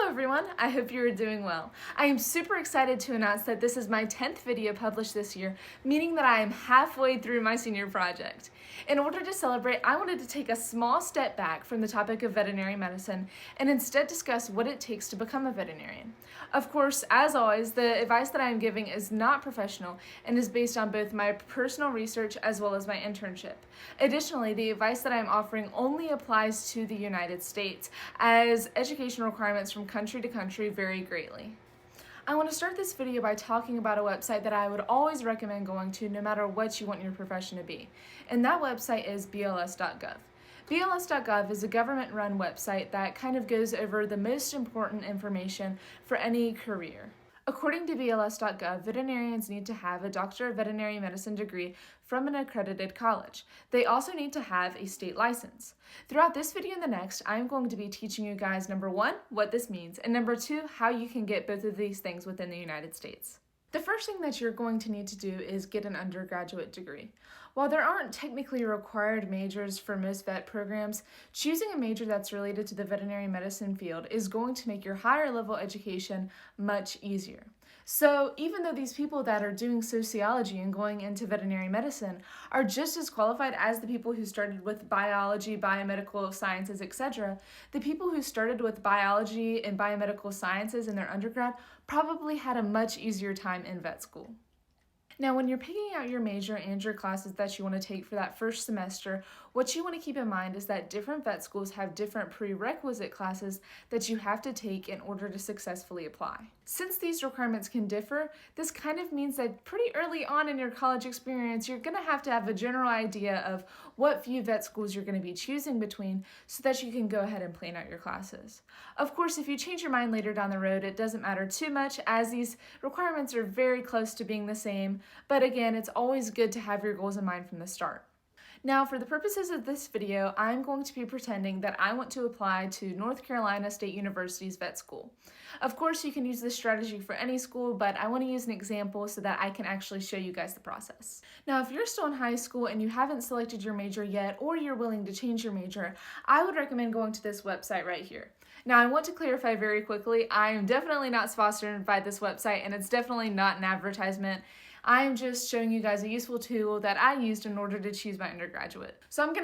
everyone, I hope you are doing well. I am super excited to announce that this is my 10th video published this year, meaning that I am halfway through my senior project. In order to celebrate, I wanted to take a small step back from the topic of veterinary medicine and instead discuss what it takes to become a veterinarian. Of course, as always, the advice that I am giving is not professional and is based on both my personal research as well as my internship. Additionally, the advice that I am offering only applies to the United States, as education requirements from country to country vary greatly. I want to start this video by talking about a website that I would always recommend going to no matter what you want your profession to be, and that website is BLS.gov. BLS.gov is a government-run website that kind of goes over the most important information for any career. According to BLS.gov, veterinarians need to have a Doctor of Veterinary Medicine degree from an accredited college. They also need to have a state license. Throughout this video and the next, I'm going to be teaching you guys, number one, what this means, and number two, how you can get both of these things within the United States. The first thing that you're going to need to do is get an undergraduate degree. While there aren't technically required majors for most vet programs, choosing a major that's related to the veterinary medicine field is going to make your higher level education much easier. So even though these people that are doing sociology and going into veterinary medicine are just as qualified as the people who started with biology, biomedical sciences, etc., the people who started with biology and biomedical sciences in their undergrad probably had a much easier time in vet school. Now, when you're picking out your major and your classes that you want to take for that first semester, what you want to keep in mind is that different vet schools have different prerequisite classes that you have to take in order to successfully apply. Since these requirements can differ, this kind of means that pretty early on in your college experience, you're going to have a general idea of what few vet schools you're going to be choosing between so that you can go ahead and plan out your classes. Of course, if you change your mind later down the road, it doesn't matter too much as these requirements are very close to being the same. But again, it's always good to have your goals in mind from the start. Now, for the purposes of this video, I'm going to be pretending that I want to apply to North Carolina State University's vet school. Of course, you can use this strategy for any school, but I want to use an example so that I can actually show you guys the process. Now, if you're still in high school and you haven't selected your major yet, or you're willing to change your major, I would recommend going to this website right here. Now, I want to clarify very quickly, I am definitely not sponsored by this website, and it's definitely not an advertisement. I'm just showing you guys a useful tool that I used in order to choose my undergraduate. So I'm going to